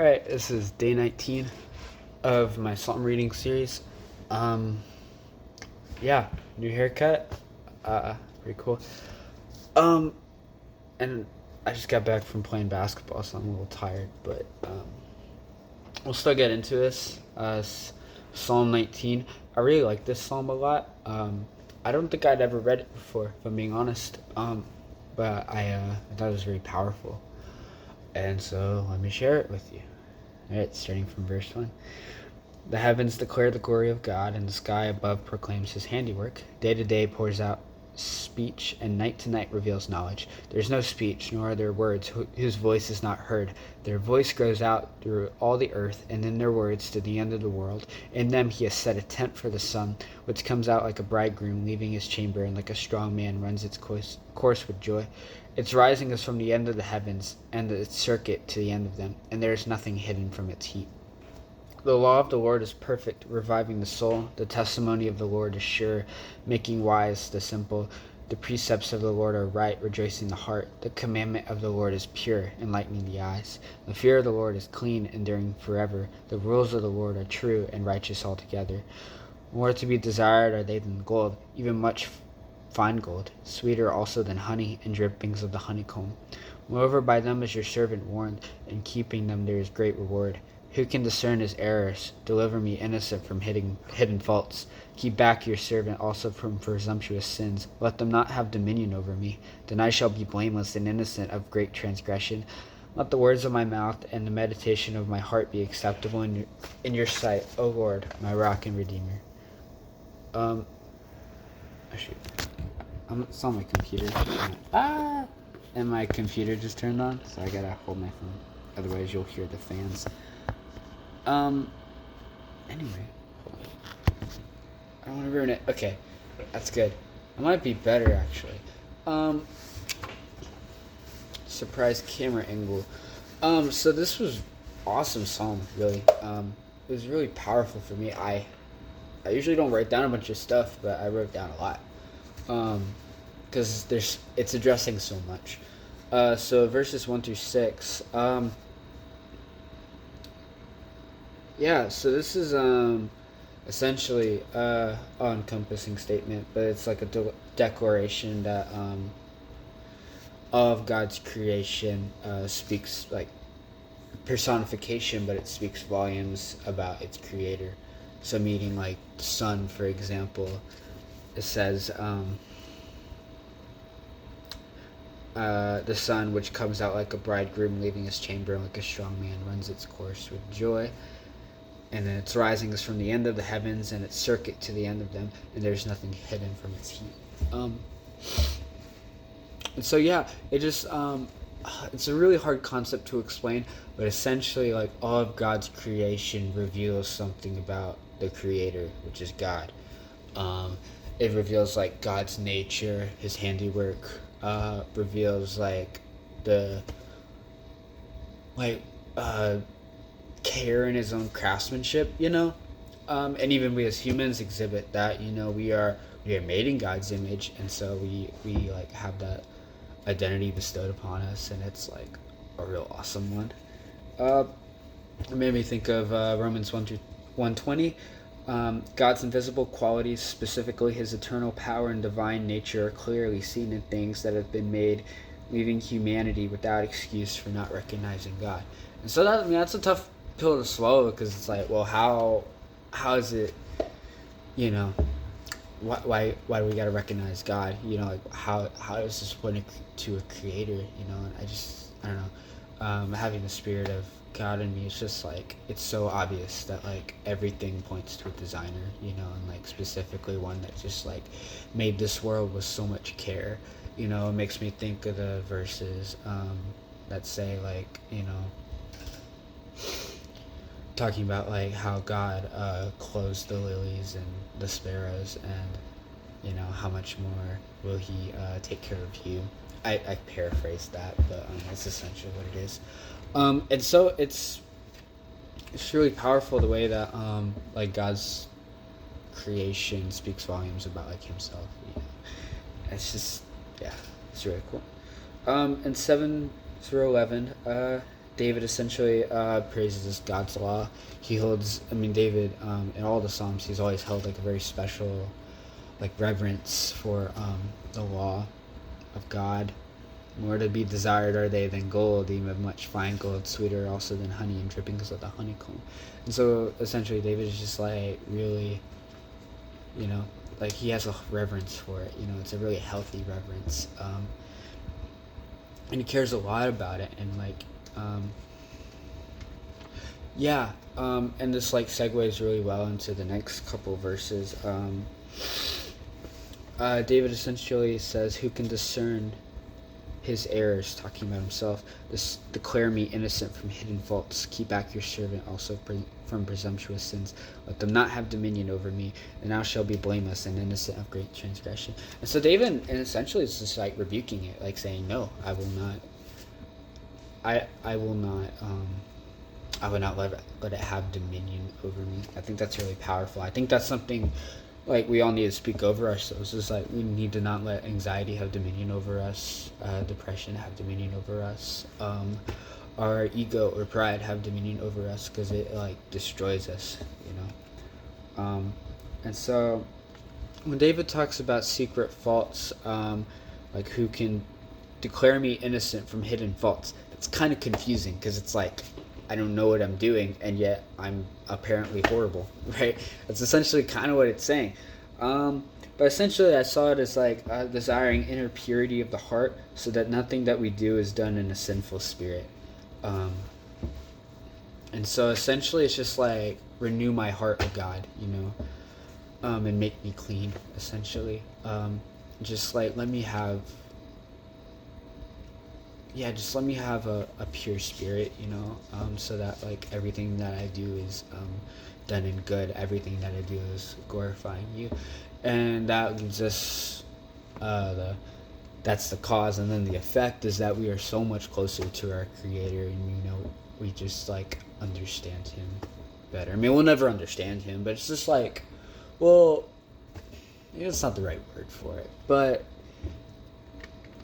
Alright, this is day 19 of my psalm reading series. Um, yeah, new haircut. Pretty cool. Um, and I just got back from playing basketball, so I'm a little tired, but we'll still get into this. Psalm 19. I really like this psalm a lot. I don't think I'd ever read it before, if I'm being honest. But I thought it was very powerful. And so let me share it with you. Alright, starting from verse 1. The heavens declare the glory of God, and the sky above proclaims his handiwork. Day to day pours out speech, and night to night reveals knowledge. There is no speech, nor are there words whose voice is not heard. Their voice goes out through all the earth, and in their words to the end of the world. In them he has set a tent for the sun, which comes out like a bridegroom leaving his chamber, and like a strong man runs its course with joy. Its rising is from the end of the heavens, and its circuit to the end of them, and there is nothing hidden from its heat. The law of the Lord is perfect, reviving the soul. The testimony of the Lord is sure, making wise the simple. The precepts of the Lord are right, rejoicing the heart. The commandment of the Lord is pure, enlightening the eyes. The fear of the Lord is clean, enduring forever. The rules of the Lord are true and righteous altogether. More to be desired are they than gold, even much fine gold, sweeter also than honey and drippings of the honeycomb. Moreover, by them is your servant warned, in keeping them there is great reward. Who can discern his errors? Deliver me innocent from hidden faults. Keep back your servant also from presumptuous sins. Let them not have dominion over me. Then I shall be blameless and innocent of great transgression. Let the words of my mouth and the meditation of my heart be acceptable in your sight, O Lord, my rock and redeemer. Shoot. It's on my computer. And my computer just turned on, so I gotta hold my phone. Otherwise, you'll hear the fans. Anyway. I don't want to ruin it. Okay, that's good. I might be better, actually. Surprise camera angle. So this was awesome psalm, really. It was really powerful for me. I usually don't write down a bunch of stuff, but I wrote down a lot. Because it's addressing so much. So verses 1 through 6. So this is essentially all-encompassing statement, but it's like a declaration that of God's creation speaks like personification, but it speaks volumes about its creator. So meaning like the sun, for example, it says the sun which comes out like a bridegroom leaving his chamber, like a strong man runs its course with joy. And then its rising is from the end of the heavens, and its circuit to the end of them, and there's nothing hidden from its heat. And so it just it's a really hard concept to explain, but essentially like all of God's creation reveals something about the creator, which is God. It reveals like God's nature, his handiwork, reveals like the care in his own craftsmanship, and even we as humans exhibit that. We are made in God's image, and so we like have that identity bestowed upon us, and it's like a real awesome one. It made me think of Romans 1 through 1:20. God's invisible qualities, specifically his eternal power and divine nature, are clearly seen in things that have been made, leaving humanity without excuse for not recognizing God. And so that's a tough pill to swallow, because it's like, well, how is it, why do we gotta recognize God? Like how does this point to a creator? And I don't know. Having the spirit of God in me, it's just like, it's so obvious that like everything points to a designer, and like specifically one that just like made this world with so much care. It makes me think of the verses that say like, talking about like how God clothes the lilies and the sparrows, and how much more will he take care of you. I paraphrase that, but that's essentially what it is. And so it's really powerful the way that like God's creation speaks volumes about like himself. It's just it's really cool. And 7 through 11, David essentially praises God's law. He holds, David, in all the Psalms, he's always held like a very special, like, reverence for the law of God. More to be desired are they than gold, even much fine gold, sweeter also than honey and drippings of the honeycomb. And so essentially David is just like really, like he has a reverence for it. It's a really healthy reverence. And he cares a lot about it. And like, and this like segues really well into the next couple verses. David essentially says, who can discern his errors, talking about himself. This declare me innocent from hidden faults. Keep back your servant also from presumptuous sins. Let them not have dominion over me. And thou shalt be blameless and innocent of great transgression. And so David, and essentially, is just like rebuking it, like saying, no, I will not. I will not let it have dominion over me. I think that's really powerful. I think that's something like we all need to speak over ourselves. It's like we need to not let anxiety have dominion over us, depression have dominion over us, our ego or pride have dominion over us, because it like destroys us, and so when David talks about secret faults, like who can declare me innocent from hidden faults, it's kind of confusing, because it's like I don't know what I'm doing, and yet I'm apparently horrible, right? That's essentially kind of what it's saying. But essentially, I saw it as like desiring inner purity of the heart, so that nothing that we do is done in a sinful spirit. And so essentially, it's just like renew my heart, O God, and make me clean. Essentially, just like let me have a pure spirit, so that like everything that I do is done in good. Everything that I do is glorifying you, and that gives us that's the cause, and then the effect is that we are so much closer to our Creator, and we just like understand Him better. We'll never understand Him, but it's just like, well, it's not the right word for it, but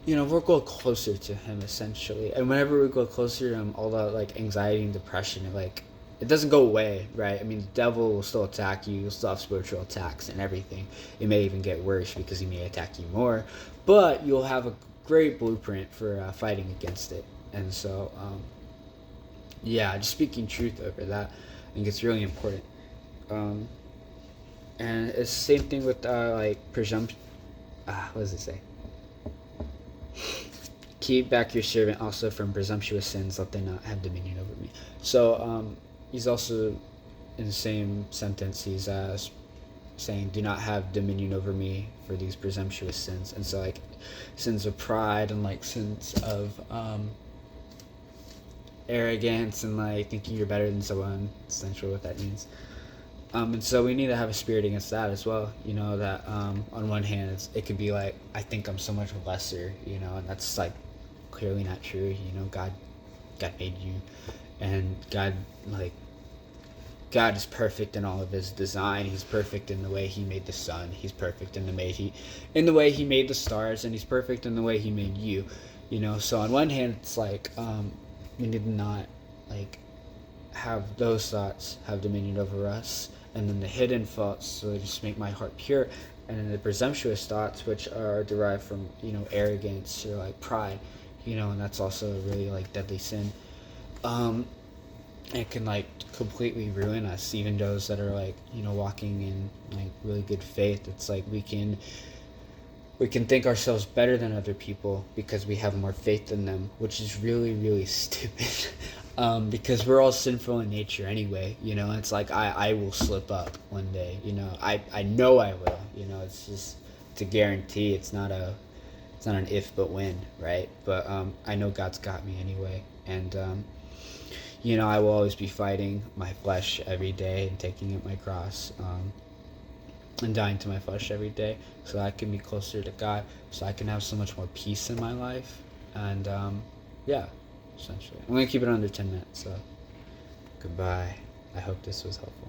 we're going closer to Him, essentially. And whenever we go closer to Him, all the like anxiety and depression, it doesn't go away, right? The devil will still attack you. You'll still have spiritual attacks and everything. It may even get worse because he may attack you more. But you'll have a great blueprint for fighting against it. And so, just speaking truth over that, I think it's really important. And it's the same thing with like presumption. What does it say? Keep back your servant also from presumptuous sins, let them not have dominion over me. So he's also, in the same sentence, he's saying, do not have dominion over me for these presumptuous sins. And so like sins of pride and like sins of arrogance and like thinking you're better than someone, essentially what that means. And so we need to have a spirit against that as well, that on one hand it could be like, I think I'm so much lesser, and that's like clearly not true. God made you, and God is perfect in all of His design. He's perfect in the way He made the sun. He's perfect in the way He made the stars, and He's perfect in the way He made you. So on one hand it's like we need to not like have those thoughts have dominion over us, and then the hidden faults, so they just make my heart pure, and then the presumptuous thoughts, which are derived from arrogance or like pride, and that's also a really like deadly sin. It can like completely ruin us, even those that are like walking in like really good faith. It's like we can think ourselves better than other people because we have more faith than them, which is really, really stupid. Because we're all sinful in nature anyway, it's like I will slip up one day, I know I will, it's just to guarantee. It's not an if but when, right? But I know God's got me anyway, and I will always be fighting my flesh every day and taking up my cross, and dying to my flesh every day, so I can be closer to God, so I can have so much more peace in my life, and essentially. I'm going to keep it under 10 minutes, so goodbye. I hope this was helpful.